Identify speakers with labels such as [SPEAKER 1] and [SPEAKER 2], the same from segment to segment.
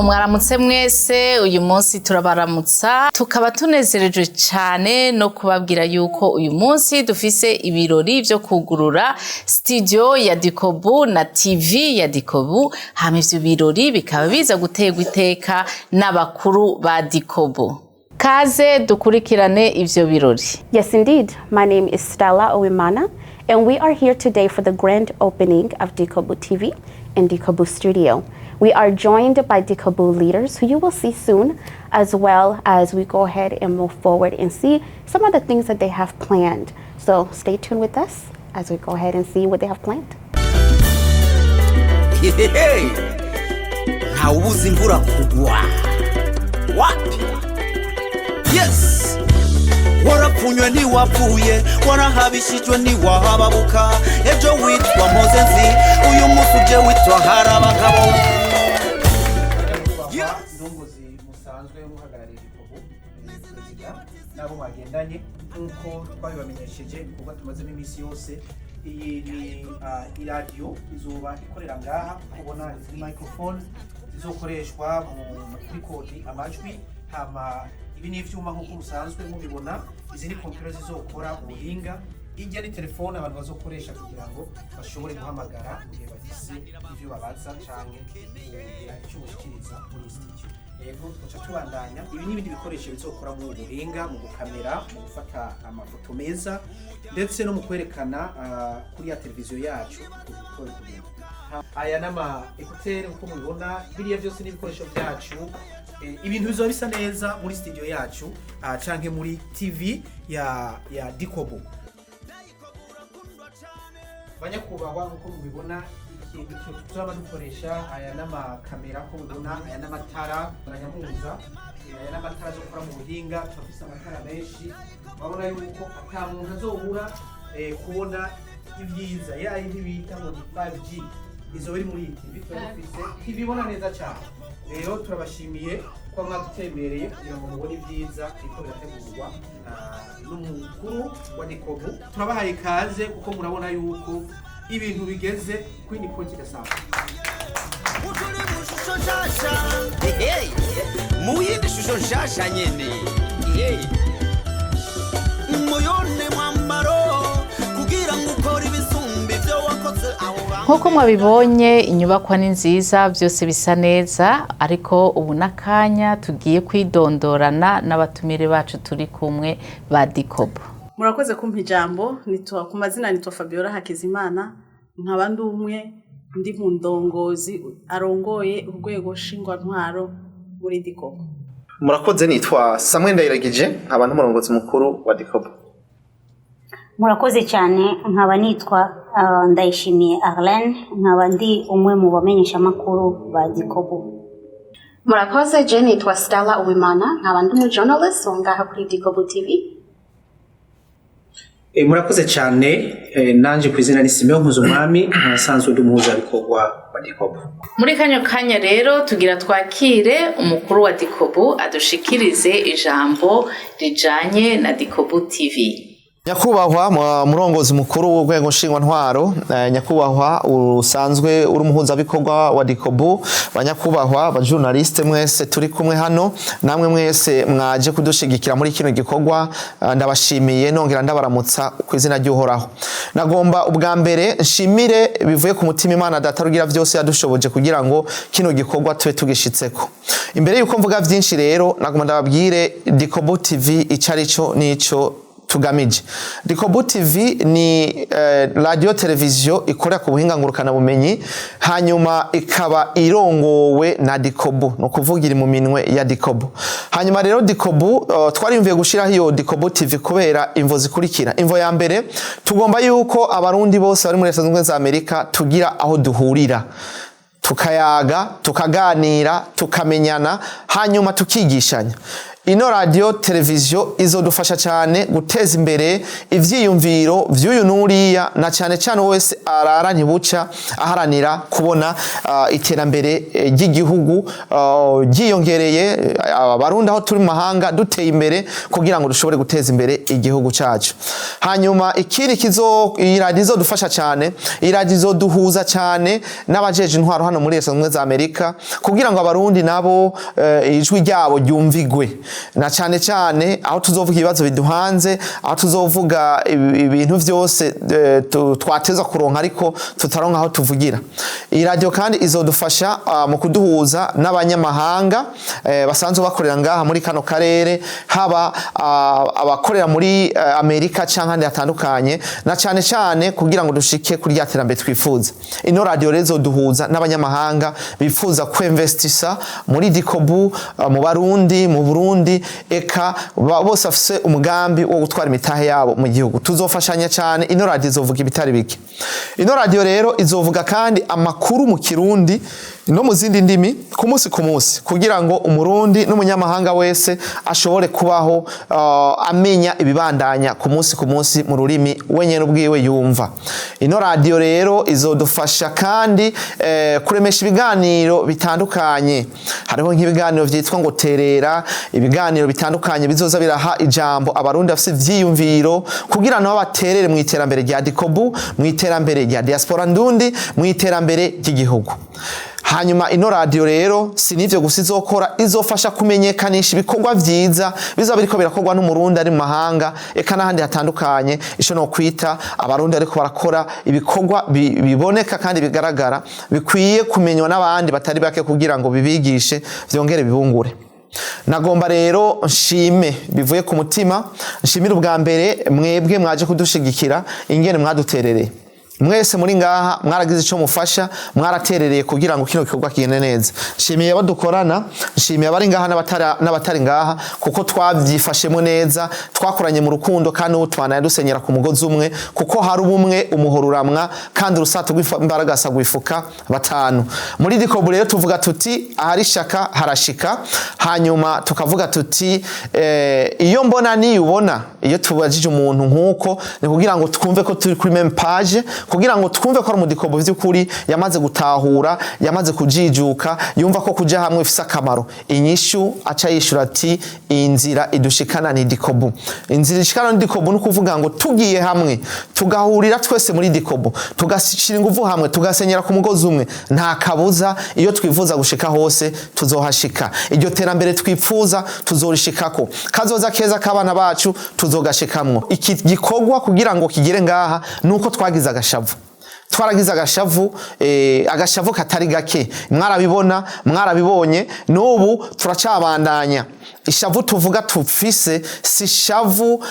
[SPEAKER 1] mwaramutse mwese uyu munsi turabaramutsa tukaba tunezereje cyane no kubabwira yuko uyu munsi dufise ibirori byo kugurura studio ya DICOBU na TV ya DICOBU. Hama ivyo birori bikaba biza gutegwa iteka n'abakuru ba DICOBU. Kaze dukurikirane ivyo birori.
[SPEAKER 2] Yes, indeed. My name is Stella Owimana, and we are here today for the grand opening of DICOBU TV and DICOBU Studio. We are joined by DICOBU leaders who you will see soon, as well as we go ahead and move forward and see some of the things that they have planned. So stay tuned with us as we go ahead and see what they have planned.
[SPEAKER 3] Hey, haubuzi imvura kugwa. Wapi? Yes. Warapfunywe ni wapfuye, warahabishijwe ni wahababuka. Ejo witwa Mozezi, uyu musi uje witwa Harabagabo.
[SPEAKER 4] Ndongozi musanzwe muhagarariye DICOBU perezida nabo bagendanye nkuko twabibamenyesheje kuko tumazemo iminsi yose. Iyi ni iradio izuba ikorera ngaha kubona izi microphone zizokoreshwa mu rekodi amajwi hama ibi ni ivyuma nkuko musanzwe mubibona. Izi ni computer zizokora ubuhinga, ijya ni telefone abantu bazokoresha kugira ngo bashobore guhamagara igihe bafise ivyo babaza canke icyo gushikiriza muri studio. Yego tuca tubandanya ibi n'ibindi bikoresho bizokora mu buhinga, mu gukamera, mu gufata amafoto meza ndetse no mu kwerekana kuri ya televiziyo yacu gukora kugira. Aya nama écouteur uko mubibona biriya byose ni ibikoresho byacu. Ibintu bizoba bisa neza muri studio yacu canke muri TV ya DICOBU. Banyakubahwa uko mubibona ikintu tuzaba dukoresha aya n'amakamera ko mubibona, aya n'amatara baranyamuza, aya n'amatara zo gukora mu buhinga, tufise amatara menshi. Babona yuko ata muntu azobura kubona ibyiza yayi ntibita ngo 5G izo biri muri TV twafise ibibona neza cyane. Rero turabashimiye ko mwadutembereye kugira ngo mubone ibyiza iko birategurwa n'umukuru wa DICOBU. Turabahaye kaze kuko murabona yuko ibintu bigeze kwindi point gasaba.
[SPEAKER 3] Uturi mushusho shasha. Hey. Muyindi shusho shasha nyene. Hey. Moyone mwambaro kugira ngo ukore ibisumbi byo wakoze aho.
[SPEAKER 1] Nkuko mwabibonye inyubakwa ni nziza, byose bisa neza, ariko ubu nakanya tugiye kwidondorana n'abatumire bacu turi kumwe ba DICOBU.
[SPEAKER 5] Murakoze kumpa ijambo. Nitwa ku mazina nitwa Fabiola Hakizimana, nkaba ndumwe ndi mu ndongozi arongoye urwego shingwantwaro muri DICOBU.
[SPEAKER 6] Murakoze, nitwa Samuel Ndayiragije, nkaba n'umurongozi mukuru wa DICOBU.
[SPEAKER 7] Murakoze cyane, nkaba nitwa Ndayishimiye Arlene, nkaba ndi umwe mu bamenyesha makuru ba DICOBU.
[SPEAKER 2] Murakoze, je nitwa Stella Owimana, nkaba ndi mu journalist ngaha kuri DICOBU TV.
[SPEAKER 4] Murakoze cyane, nanje kwizina ni Simeon Nkuzumwami, nkasanzwe ndi umuhuzabikorwa wa DICOBU.
[SPEAKER 1] Muri kanyo kanya rero tugira twakire umukuru wa DICOBU adushikirize ijambo rijanye na DICOBU TV.
[SPEAKER 6] Nyakubahwa murongozi mukuru w'urwego nshingwantwaro, nyakubahwa usanzwe uri umuhuzabikorwa wa DICOBU, banyakubahwa ba journaliste mwese turi kumwe hano, namwe mwese mwaje kudushigikira muri kino gikorwa, ndabashimiye nongera ndabaramutsa ku izina ry'Uhoraho. Nagomba ubwa mbere nshimire bivuye ku mutima Imana Data rugira byose yadushoboje kugira ngo kino gikorwa tube tugishitseko. Imbere yuko mvuga byinshi rero nagomba ndababwire DICOBU TV icarico nico tugamije. DICOBU TV ni radio televiziyo ikorera ku buhinga ngurukana bumenyi, hanyuma ikaba irongowe na DICOBU, no kuvugira mu minwe ya DICOBU. Hanyuma rero DICOBU twarimviye gushiraho iyo DICOBU TV kubera imvo zikurikira. Imvo ya mbere, tugomba yuko abarundi bose bari muri Leta Zunze Ubumwe za Amerika tugira aho duhurira, tukayaga, tukaganira, tukamenyana, hanyuma tukigishanya. ino radio televiziyo izodufasha cyane guteza imbere ivyiyumviro vy'uyu nuriya na cyane cyane wese arara ntibuca aharanira kubona iterambere ry'igihugu ryiyongereye abarundi aho turi mahanga duteye imbere kugira ngo dushobore guteza imbere igihugu cyacu. Hanyuma ikindi iyi radio izodufasha cyane, iyi radio izoduhuza cyane n'abajeje intwaro hano muri Leta Zunze za Amerika kugira ngo abarundi nabo ijwi ryabo ryumvigwe, na cyane cyane aho tuzovuga ibibazo biduhanze, aho tuzovuga ibintu byose twateza kuronka ariko tutaronka aho tuvugira. Iyi radio kandi izodufasha mu kuduhuza n'abanyamahanga basanzwe bakorera ngaha muri kano karere, haba abakorera muri Amerika cyangwa ahandi hatandukanye, na cyane cyane kugira ngo dushike kuri ryaterambere twifuza. Ino radio rezo duhuza n'abanyamahanga bifuza kwinvestisa muri DICOBU, mu Barundi, mu Burundi, eka bose afise umugambi wo gutwara imitahe yabo mu gihugu. Tuzofashanya cyane, ino radio izovuga ibitari bike. Ino radio rero izovuga kandi amakuru mu Kirundi no mu zindi ndimi ku munsi kugira ngo umurundi n'umunyamahanga wese ashobore kubaho amenya ibibandanya ku munsi mu rurimi wenyene ubwiwe yumva. Ino radio rero izodufasha kandi kuremesha ibiganiro bitandukanye. Hariho nk'ibiganiro vyitwa ngo terera, ibiganiro bitandukanye bizoza biraha ijambo abarundi bafise ivyiyumviro kugira nabo baterere mu iterambere rya DICOBU, mu iterambere rya Diaspora ndundi, mu iterambere ry'igihugu. Hanyuma ino radio rero sinivyo gusa izokora, izofasha kumenyekanisha ibikorwa vyiza bizaba biriko birakorwa n'umurundi ari mu mahanga, eka n'ahandi hatandukanye, ico no kwita abarundi ariko barakora ibikorwa biboneka kandi bigaragara, bikwiye kumenywa n'abandi batari bake kugira ngo bibigishe vyongere bibungure. Nagomba rero nshime bivuye ku mutima, nshimira ubwa mbere mwebwe mwaje kudushigikira ingene mwaduterereye. Mwese muri ngaha mwaragize ico mufasha, mwaraterereye kugira ngo kino gikorwa kigende neza. Nshimiye abadukorana, nshimiye abari ngaha n'abatari ngaha kuko twavyifashemo neza, twakoranye mu rukundo kandi utwana dusenyera ku mugozi umwe kuko hari ubumwe umuhoruramwa kandi urusato rw'imbaraga sagwifuka batanu. Muri DICOBU rero tuvuga tuti ahari shaka harashika, hanyuma tukavuga tuti iyo mbona ni ubona, iyo tubajije umuntu nkuko ni kugira ngo twumve ko turi kuri même page, kugira ngo twumve ko ari DICOBU vy'ukuri yamaze gutahura, yamaze kujijuka, yumva ko kuja hamwe bifise akamaro. Inyishu aca yishura ati inzira idushikana ni DICOBU. Inzira ishikana ni DICOBU no kuvuga ngo tugiye hamwe tugahurira twese muri DICOBU, tugashira inguvu hamwe, tugasenyera ku mugozi umwe, nta kabuza iyo twifuza gushika hose tuzohashika. Iryo terambere twifuza tuzorishikako, kazoza keza kabana bacu tuzogashikamwo. Iki gikorwa kugira ngo kigire ngaha nuko twagize twaragize agashavu katari gake, mwarabibona mwarabibonye, n'ubu turacabandanya. Ishavu tuvuga tufise si shavu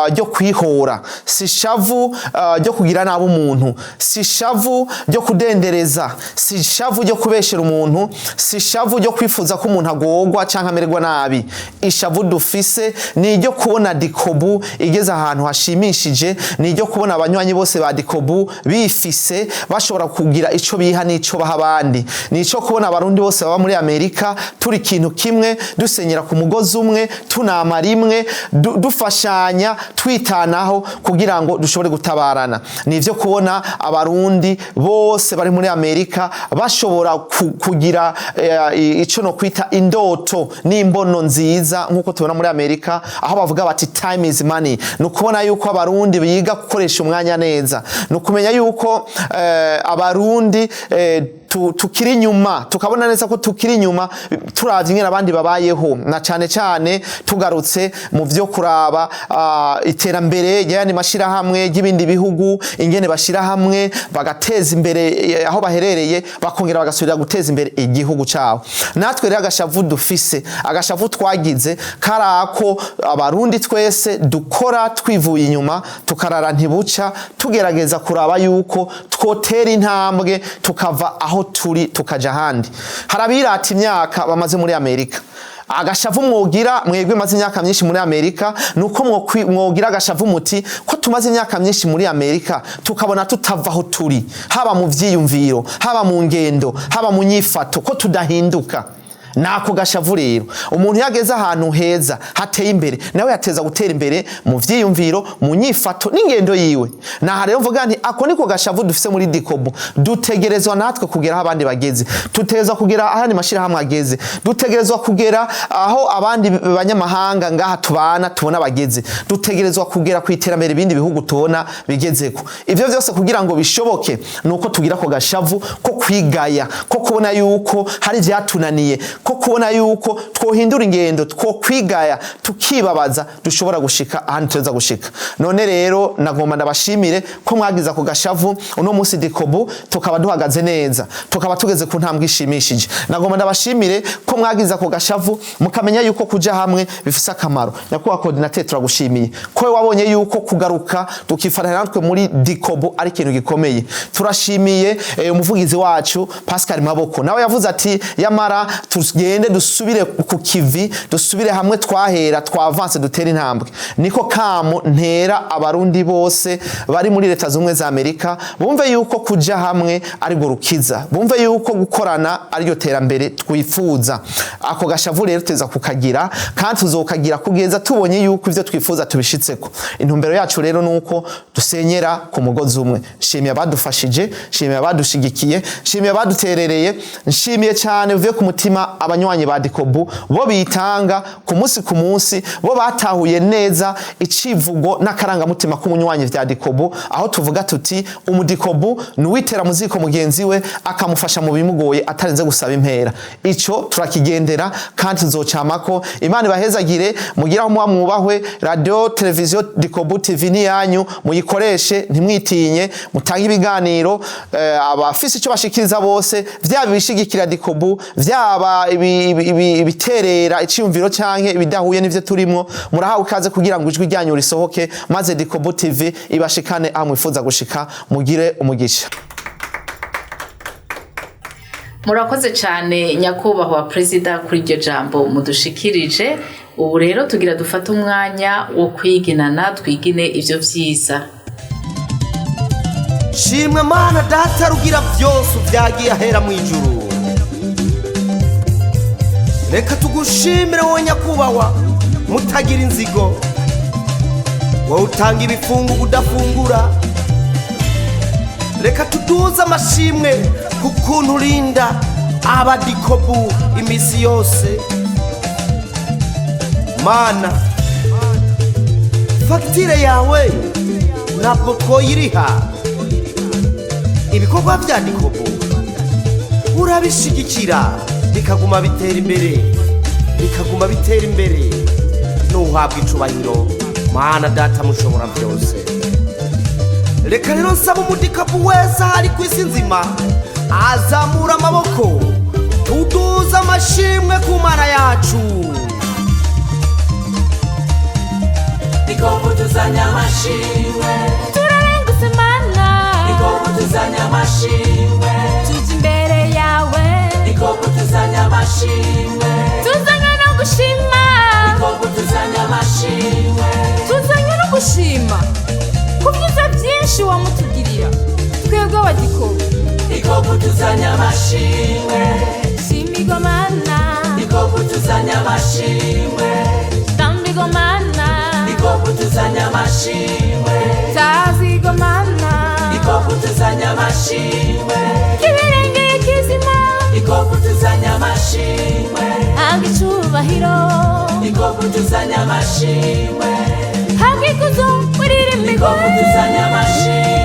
[SPEAKER 6] ryo kwihora, si shavu ryo kugira nabi umuntu, si shavu ryo kudendereza, si shavu ryo kubeshera umuntu, si shavu ryo kwifuza ko umuntu agorwa canke amererwa nabi. Ishavu dufise ni ryo kubona DICOBU igeze ahantu hashimishije, ni ryo kubona abanywanyi bose ba DICOBU bifise bashobora kugira ico biha n'ico baha abandi, ni ico kubona abarundi bose baba muri Amerika turi kintu kimwe, dusenyera ku mugozi umwe, tunama rimwe, dufashanya, twitanaho kugira ngo dushobore gutabarana. Nivyo kubona abarundi bose bari muri Amerika bashobora kugira ico no kwita indoto n'imbono nziza nkuko tubona muri Amerika aho bavuga bati time is money. Nukubona yuko abarundi biga gukoresha umwanya neza, nukumenya yuko abarundi tukiri nyuma, tukabona neza ko tukiri nyuma turavye ingene abandi babayeho, na cane cane tugarutse mu vyo kuraba iterambere y'ayandi mashirahamwe y'ibindi bihugu, ingene bashira hamwe bagateza imbere aho baherereye, bakongera bagasubira guteza imbere igihugu cabo. Natwe rero agashavu dufise, agashavu twagize karako abarundi twese dukora twivuye inyuma, tukarara ntibuca, tugerageza kuraba yuko twotera intambwe tukava aho turi tukaja ahandi. Harabirata imyaka bamaze muri Amerika, agashavu mwogira mwebwe maze imyaka myinshi muri Amerika, nuko mwogira agashavu muti ko tumaze imyaka myinshi muri Amerika tukabona tutava aho turi, haba mu vyiyumviro, haba mu ngendo, haba mu nyifato, ko tudahinduka. nako gashavu rero umuntu yageze ahantu heza hateye imbere nawe yateza gutera imbere mu vyiyumviro mu nyifato n'ingendo yiwe naha rero mvuga nti ako niko gashavu dufise muri DICOBU dutegerezwa natwe kugera aho abandi bageze tutegerezwa kugera ahandi mashirahamwe ageze dutegerezwa kugera aho abandi banyamahanga ngaha tubana tubona bageze dutegerezwa kugera ku iterambere ibindi bihugu tubona bigezeko ivyo vyose kugira ngo bishoboke nuko tugira ko gashavu ko kwigaya ko kubona yuko hari vyatunaniye ko kubona yuko twohindura ingendo two kwigaya tukibabaza dushobora gushika ahantu tuza gushika none rero nagomba ndabashimire ko mwagiza ku gashavu uno munsi DICOBU tukaba duhagaze neza tukaba tugeze ku ntambwe ishimishije nagomba ndabashimire ko mwagiza ku gashavu mukamenya yuko kuja hamwe bifise akamaro nyakuba coordinateur turagushimiye ko wabonye yuko kugaruka tukifatanya natwe muri DICOBU ari ikintu gikomeye turashimiye umuvugizi wacu Pascal Maboko nawe yavuze ati yamara tugende dusubire ku kivi dusubire hamwe twahera twavanse dutera intambwe niko kamo ntera abarundi bose bari muri leta zumwe za Amerika bumve yuko kuja hamwe ari go rukiza bumve yuko gukorana ari yo terambere twifuza ako gashavu rero teza kukagira kandi tuzokagira kugeza tubonye yuko ivyo twifuza tubishitseko intumbero yacu rero nuko dusenyera ku mugozi umwe nshimiye abadufashije nshimiye abadushigikiye nshimiye abaduterereye nshimiye cyane uvuye ku mutima abanywanyi ba DICOBU bo bitanga ku munsi bo batahuye neza icivugo n'akaranga mutima k'umunywanyi vya DICOBU aho tuvuga tuti DICOBU nuwitera muziko mugenzi we akamufasha mu bimugoye atarenze gusaba impera ico turakigendera kandi tuzocamako Imana ibahezagire mugiraho muba mwubahwe radio televiziyo DICOBU TV ni yanyu muyikoreshe ntimwitinye mutange ibiganiro abafise ico bashikiriza bose vyaba bishigikira DICOBU vyaba ibiterera iciyumviro canke ibidahuye n'ivyo turimo murahawe ikaze kugira ngo ijwi ryanyu risohoke maze DICOBU TV ibashikane aho mwifuza gushika mugire umugisha
[SPEAKER 1] murakoze cyane nyakubahwa perezida kuri iryo jambo mudushikirije ubu rero tugira dufata umwanya wo kwiginana twigine ivyo vyiza
[SPEAKER 3] shimwe mana data rugira byose byagiye ahera mu ijuru reka tugushimire wowe nyakubahwa mutagira inzigo wowe utanga ibifungu udafungura reka tuduze amashimwe kukuntu urinda aba DICOBU imisi yose mana fagitire yawe ntabwo twoyiriha ibikorwa vya DICOBU urabishigikira bikaguma bitera imbere nuhabwa icubahiro mana data mushobora byose reka rero nsaba DICOBU wese ari ku isi nzima azamura amaboko tuduze amashimwe ku mana yacu
[SPEAKER 8] DICOBU tuzanya amashimwe
[SPEAKER 9] turarengutse mana
[SPEAKER 8] DICOBU tuzanya amashimwe
[SPEAKER 9] tuje imbere yawe
[SPEAKER 8] DICOBU tuzanya amashimwe
[SPEAKER 9] tuzanya no gushima
[SPEAKER 8] DICOBU tuzanya amashimwe
[SPEAKER 9] tuzanya no gushima ku byiza byinshi wamutugirira twebwe aba
[SPEAKER 8] DICOBU tuzanya amashimwe
[SPEAKER 9] shimigo mana
[SPEAKER 8] DICOBU tuzanya amashimwe
[SPEAKER 9] tambigo mana
[SPEAKER 8] DICOBU tuzanya amashimwe
[SPEAKER 9] tazigo mana
[SPEAKER 8] DICOBU tuzanya amashimwe
[SPEAKER 9] kibirengeye kizima
[SPEAKER 8] DICOBU tuzanya amashimwe
[SPEAKER 9] agicubahiro
[SPEAKER 8] DICOBU tuzanya amashimwe
[SPEAKER 9] hagikuzo muririmbigo
[SPEAKER 8] DICOBU tuzanya amashimwe